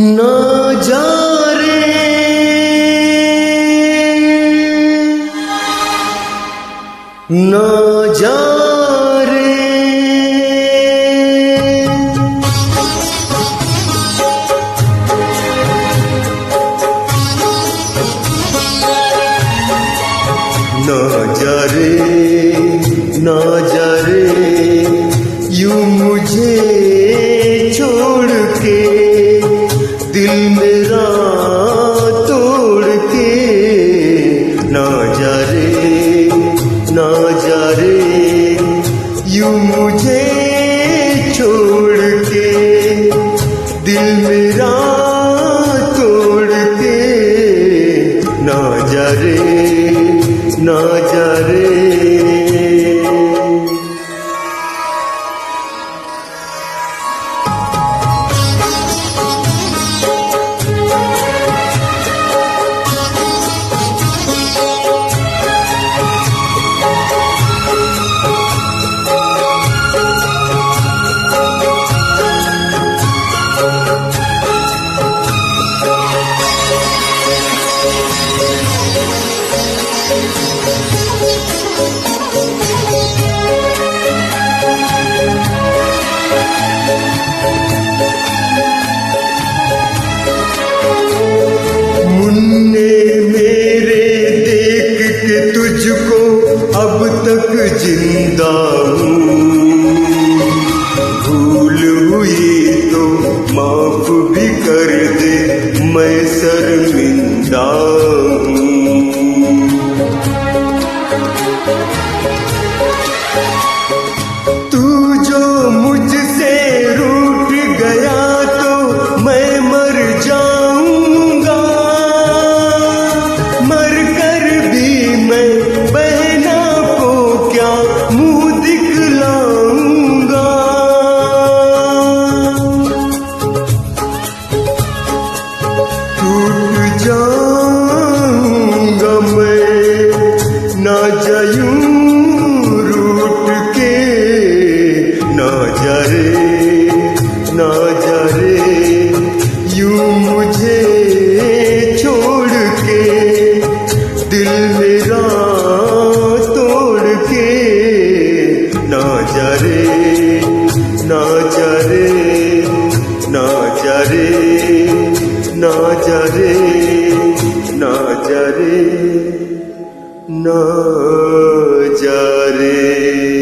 ना जा रे ना जा रे ना जा रे ना जा रे यूं मुझे छोड़ के दिल मेरा तोड़ के ना जा रे ना जा रे यूं मुझे छोड़ के दिल मेरा तोड़ के ना जा रे ना जा रे मुन्ने मेरे देख के तुझको अब तक जिंदा हूँ भूल हुई तो माफ भी कर दे मैं शर्मिंदा हूँ तू जो मुझसे रूठ गया तो मैं मर जाऊंगा मर कर भी मैं बहना को क्या मुंह दिखलाऊंगा टूट जाऊंगा मैं ना जाऊं रूठ के ना जा रे ना जा रे यूं मुझे छोड़ के दिल मेरा तोड़ के ना जा रे ना जा रे ना जा रे ना जा रे ना जा रे ना जा रे